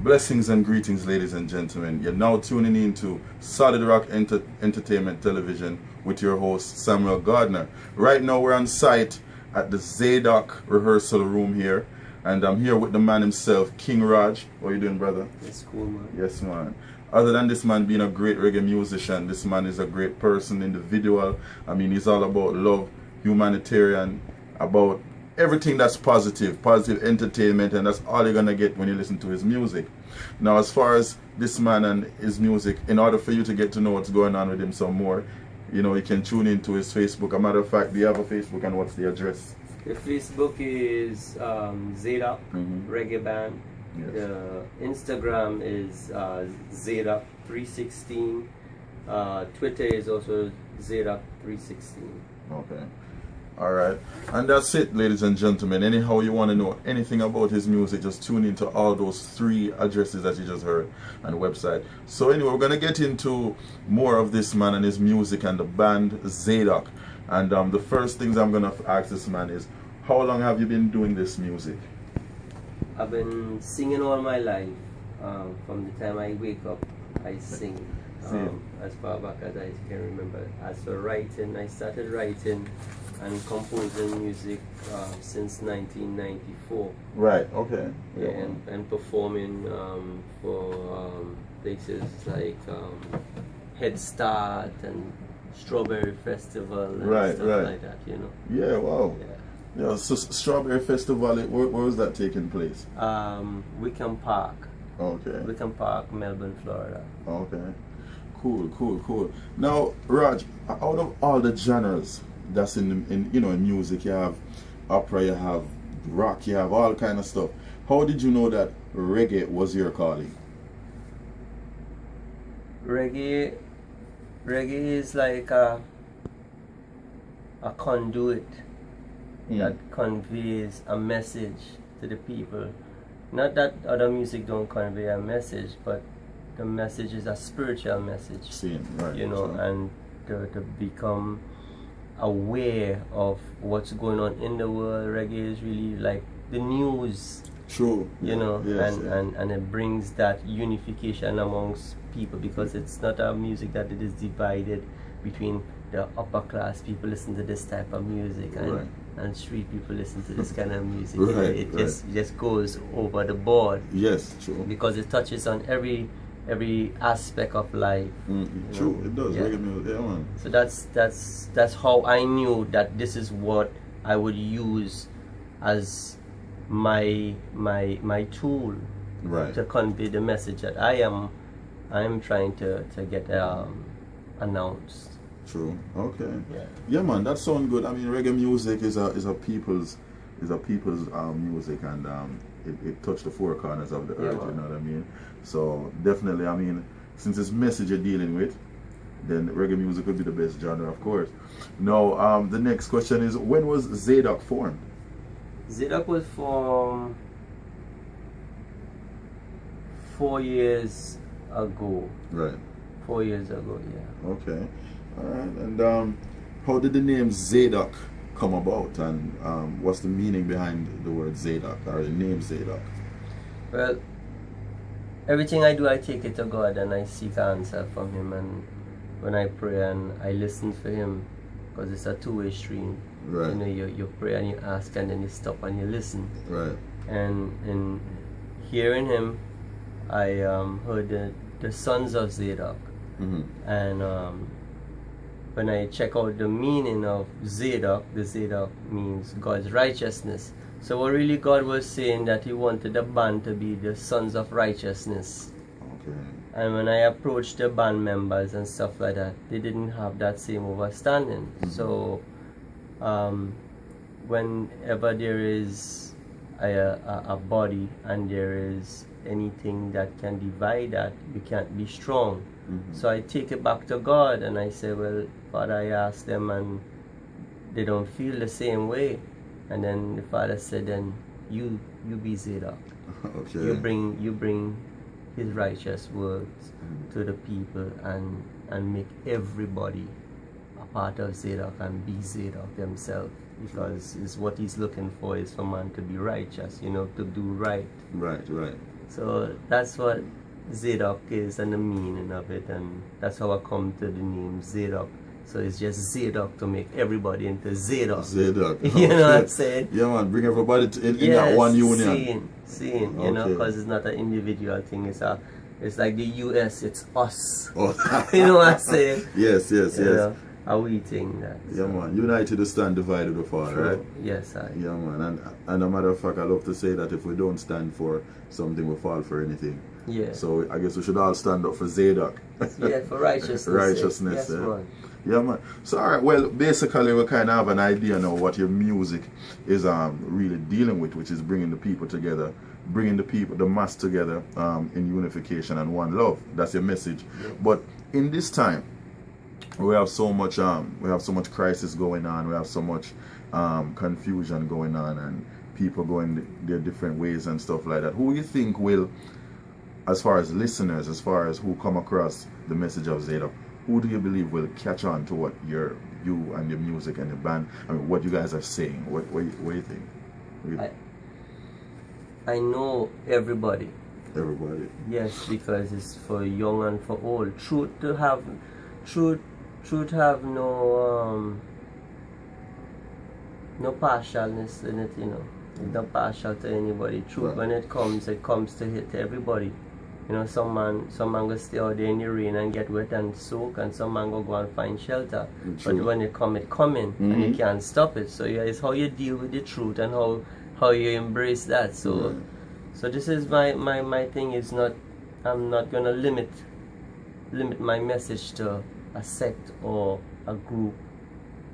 Blessings and greetings, ladies and gentlemen. You're now tuning in to Solid Rock Entertainment Television with your host, Samuel Gardner. Right now, we're on site at the Zadok rehearsal room here, and I'm here with the man himself, King Raj. How you doing, brother? It's cool, man. Yes, man. Other than this man being a great reggae musician, this man is a great person, individual. I mean, he's all about love, humanitarian, about everything that's positive entertainment, and that's all you're gonna get when you listen to his music. Now, as far as this man and his music, in order for you to get to know what's going on with him some more, you know, you can tune into his Facebook. A matter of fact, do you have a Facebook, and what's the address? The Facebook is Zadok Reggae Band. Yes. The Instagram is Zadok 316. Twitter is also Zadok 316. Okay. Alright. And that's it, ladies and gentlemen. Anyhow you want to know anything about his music, just tune into all those 3 addresses that you just heard and website. So anyway, we're going to get into more of this man and his music and the band Zadok. And the first things I'm going to ask this man is, how long have you been doing this music? I've been singing all my life. From the time I wake up, I sing. As far back as I can remember. As for writing, I started writing and composing music since 1994. Right, okay. Yeah, and performing for places like Head Start and Strawberry Festival and stuff like that, you know. Yeah, wow. Yeah. Yeah, so Strawberry Festival, where was that taking place? Wickham Park. Okay. Wickham Park, Melbourne, Florida. Okay. Cool. Now, Raj, out of all the genres that's in music, you have opera, you have rock, you have all kind of stuff. How did you know that reggae was your calling? Reggae is like a conduit that conveys a message to the people. Not that other music don't convey a message, but the message is a spiritual message. Right, you know, and to become aware of what's going on in the world. Reggae is really like the news. True. You know, yes, and it brings that unification amongst people, because it's not a music that it is divided between the upper class people listen to this type of music and street people listen to this kind of music. It just goes over the board. Yes, true. Because it touches on every aspect of life. True, it does. Yeah. Reggae music, yeah, man. So that's how I knew that this is what I would use as my tool to convey the message that I am trying to get announced. True. Okay. Yeah, man, that sounds good. I mean, reggae music is a people's music, and it touched the 4 corners of the earth. You know what I mean? So definitely, I mean, since it's message you're dealing with, then reggae music would be the best genre, of course. Now, the next question is, when was Zadok formed? Zadok was formed 4 years ago. Right. 4 years ago, yeah. Okay. All right. And how did the name Zadok come about, and what's the meaning behind the word Zadok, or the name Zadok? Well, everything I do, I take it to God and I seek answer from Him, and when I pray and I listen for Him, because it's a two-way stream. Right. You know, you pray and you ask, and then you stop and you listen. Right. And in hearing Him, I heard the sons of Zadok. And when I check out the meaning of Zadok, the Zadok means God's righteousness. So what really God was saying, that He wanted the band to be the sons of righteousness. Okay. And when I approached the band members and stuff like that, they didn't have that same understanding. So whenever there is a body and there is anything that can divide that, we can't be strong. So I take it back to God and I say, well, Father, I asked them and they don't feel the same way. And then the Father said, then you be Zadok. Okay. You bring His righteous words to the people and make everybody a part of Zadok and be Zadok themselves. Because it's what He's looking for is for man to be righteous, you know, to do right. Right. So that's what Zadok is and the meaning of it, and that's how I come to the name Zadok. So it's just Zadok to make everybody into Zadok. Zadok. You know what I'm saying? Yeah, man. Bring everybody in that one union. Seeing, you know, because it's not an individual thing. It's like the US. It's us. Oh. You know what I'm saying? Yes. You know, a we thing that. Yeah, man. United to stand, divided to fall, right? Yes, Yeah, man. And a matter of fact, I love to say that if we don't stand for something, we fall for anything. Yeah. So I guess we should all stand up for Zadok. Yeah, for righteousness. Righteousness. Yes, man. Yeah, man. So, all right. Well, basically, we kind of have an idea now what your music is really dealing with, which is bringing the people together, bringing the mass together in unification and one love. That's your message. Yeah. But in this time, we have so much crisis going on. We have so much confusion going on, and people going their different ways and stuff like that. Who you think will, as far as listeners, as far as who come across the message of Zadok, who do you believe will catch on to what you and your music and the band, I mean, what you guys are saying? What do you think? I know everybody. Everybody. Yes, because it's for young and for old. Truth have no partialness in it, you know. It's not partial to anybody. Truth, right. when it comes to hit everybody. You know, some man go stay out there in the rain and get wet and soak, and some man go and find shelter. True. But when it coming, and you can't stop it. So yeah, it's how you deal with the truth and how you embrace that. So right. So this is my thing is not, I'm not gonna limit my message to a sect or a group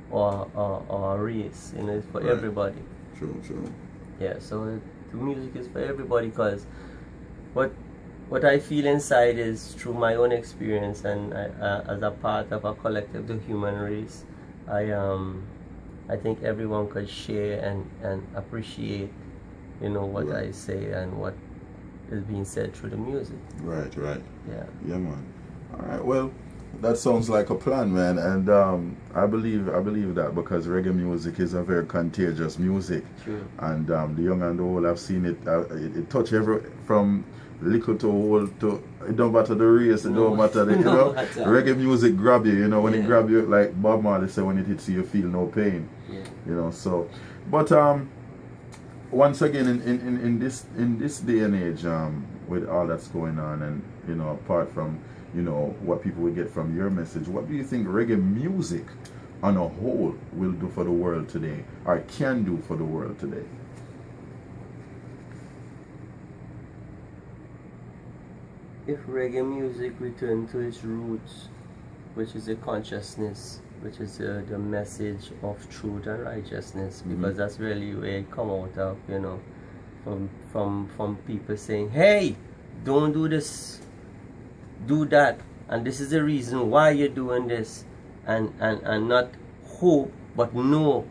or a race. You know, it's for right. everybody. True. Yeah, so the music is for everybody, because what I feel inside is through my own experience, and as a part of a collective, the human race, I think everyone could share and appreciate, you know, what right. I say and what is being said through the music. Right. Yeah, man. All right, well, that sounds like a plan, man, and I believe that, because reggae music is a very contagious music. true. And the young and the old, I've seen it. It touch from little to old. To it don't matter the race, it don't matter the, you know. Reggae music grab you, you know. When it grab you, like Bob Marley said, when it hits you, you feel no pain. Yeah. You know. So, but once again, in this day and age, with all that's going on, and you know, apart from, you know, what people will get from your message, what do you think reggae music on a whole will do for the world today, or can do for the world today? If reggae music returned to its roots, which is the consciousness, which is the message of truth and righteousness, because that's really where it come out of, you know, from people saying, hey, don't do this, do that, and this is the reason why you're doing this, and not hope but know.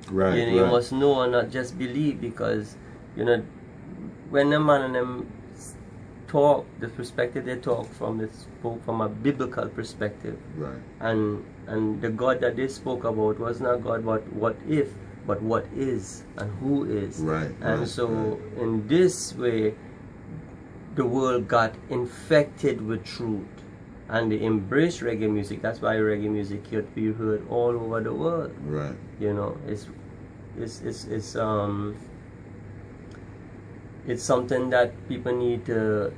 Right. You know, you must know and not just believe, because, you know, when the man and them talk, the perspective they talk from, they spoke from a biblical perspective. Right. And the God that they spoke about was not God what if, but what is and who is. Right. And so in this way, the world got infected with truth, and they embraced reggae music. That's why reggae music could be heard all over the world. Right. You know, it's something that people need to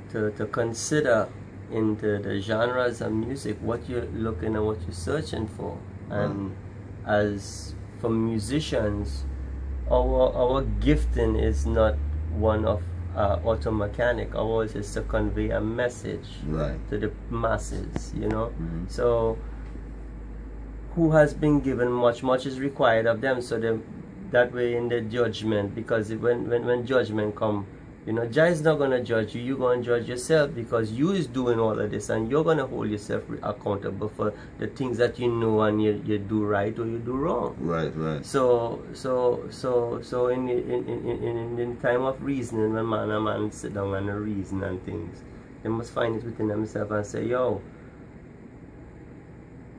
consider in the genres of music, what you're looking and what you're searching for. And as for musicians, our gifting is not one of auto mechanic. Ours is to convey a message to the masses, you know. So who has been given much is required of them, so that way in the judgment, because when judgment come, you know, Jah is not going to judge you. You're going to judge yourself, because you is doing all of this, and you're going to hold yourself accountable for the things that you know and you do right or you do wrong. Right. So in time of reasoning, when man and man sit down and reason and things, they must find it within themselves and say, yo,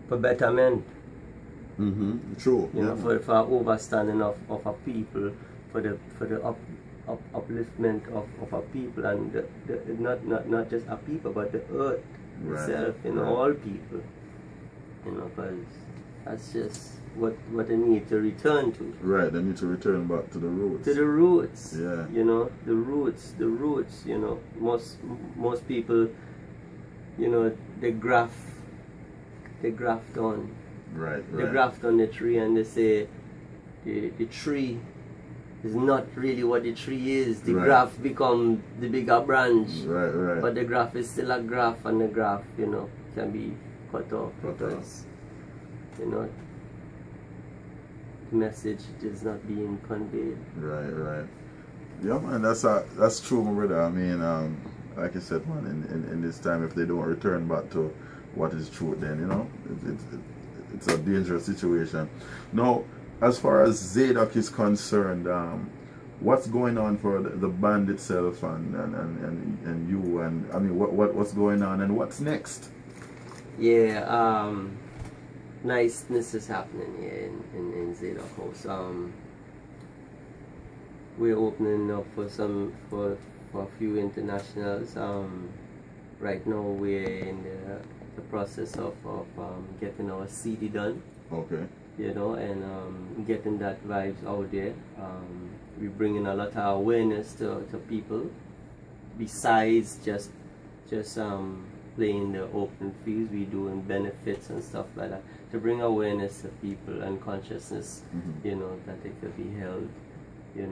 for betterment. True. You know, for overstanding of a people, for the upliftment of our people, and not just our people, but the earth itself, all people, because that's just what they need to return to. Right, they need to return back to the roots. To the roots. Yeah. The roots. Most people, they graft on. Right. They graft on the tree, and they say the tree is not really what the tree is. The graft become the bigger branch. Right. But the graft is still a graft, and the graft, can be cut off because, the message is not being conveyed. Right. Yeah, man, that's true, my brother. I mean, like I said, man, in this time, if they don't return back to what is truth, then it's a dangerous situation. Now, as far as Zadok is concerned, what's going on for the band itself and you, and I mean, what's going on and what's next? Yeah, niceness is happening here in Zadok House. We're opening up for a few internationals. Right now we're in the process of getting our CD done. Okay. And getting that vibes out there. We're bringing a lot of awareness to people, besides just playing the open fields. We're doing benefits and stuff like that to bring awareness to people and consciousness, that they could be held, in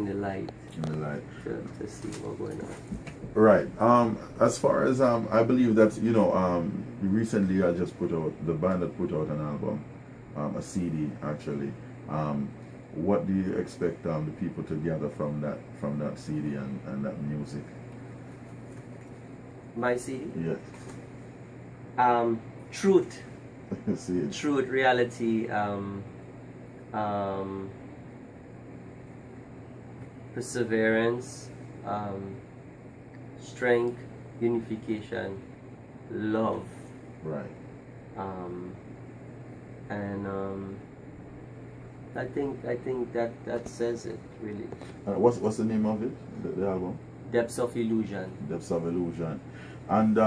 the light. To see what's going on. Right. As far as I believe that recently I just the band that put out an album, a CD actually. What do you expect the people to gather from that CD and that music? My CD? Yes. Truth. See it. Truth, reality, perseverance, strength, unification, love. Right. I think that says it really. What's the name of it? The album? Depths of Illusion. Depths of Illusion. And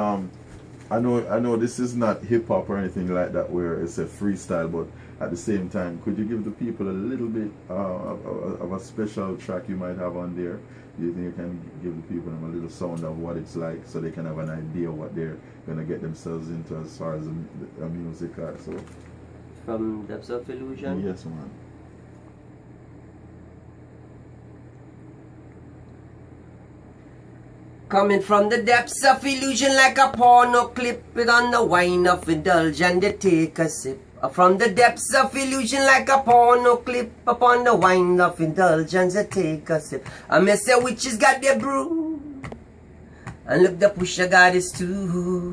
I know this is not hip hop or anything like that where it's a freestyle, but at the same time, could you give the people a little bit of a special track you might have on there? Do you think you can give the people a little sound of what it's like so they can have an idea what they're gonna get themselves into as far as the music art? So from Depths of Illusion? Yes, man. Coming from the depths of illusion like a porno clip, with on the wine of indulgence they take a sip. From the depths of illusion like a porno clip, upon the wine of indulgence they take a sip. I may say witches got their brew, and look, the pusher got his too.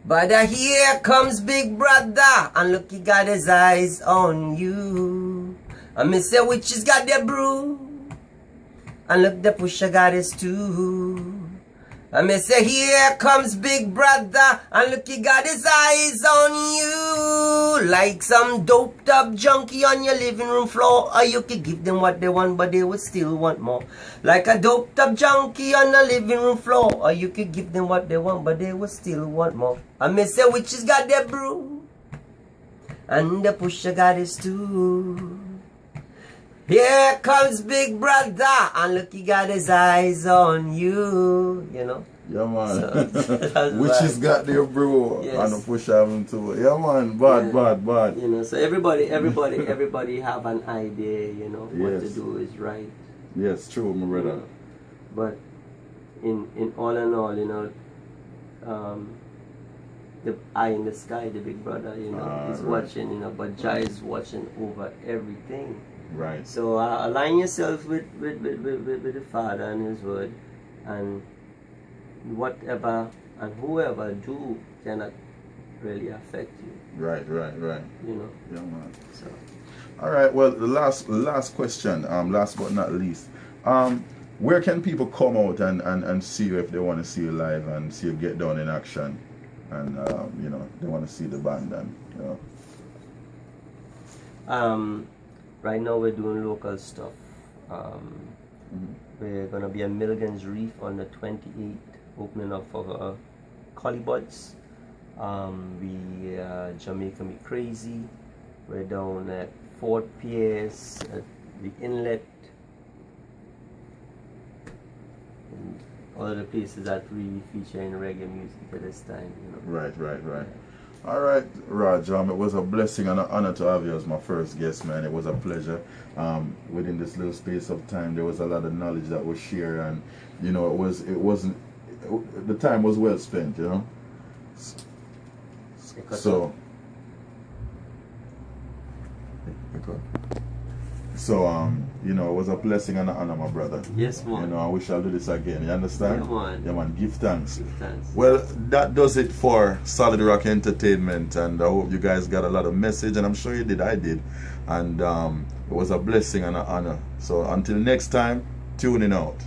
But here comes Big Brother, and look, he got his eyes on you. I may say witches got their brew, and look, the pusher got his too. I may say here comes Big Brother, and look, he got his eyes on you. Like some doped up junkie on your living room floor, or you could give them what they want, but they would still want more. Like a doped up junkie on the living room floor, or you could give them what they want, but they would still want more. I may say witches got their brew, and the pusher got his too. Here comes Big Brother, and look, he got his eyes on you, Yeah, man. So, Witches got their brew, yes. And the push having too. Yeah, man. Bad. So everybody have an idea, what to do is right. Yes, true, my brother. But in all and all, the eye in the sky, the Big Brother, is watching, but Jah is watching over everything. Right. So align yourself with the Father and His Word, and whatever and whoever do cannot really affect you. Right. Yeah, man. So. All right. Well, the last question, last but not least, where can people come out and see you if they want to see you live and see you get down in action, and they want to see the band and Right now we're doing local stuff We're gonna be at Milligan's Reef on the 28th, opening up for Collybuds. We Jamaica Me Crazy. We're down at Fort Pierce at the Inlet. And all of the places that really feature in reggae music at this time, you know. Right. All right, Raj, it was a blessing and an honor to have you as my first guest, man. It was a pleasure. Within this little space of time, there was a lot of knowledge that was shared, and you know, the time was well spent, you know. So, you know, it was a blessing and an honor, my brother. Yes, man. You know, and we shall do this again. You understand? Yeah, man. Yeah, man. Give thanks. Give thanks. Well, that does it for Solid Rock Entertainment, and I hope you guys got a lot of message, and I'm sure you did. I did, and it was a blessing and an honor. So until next time, tuning out.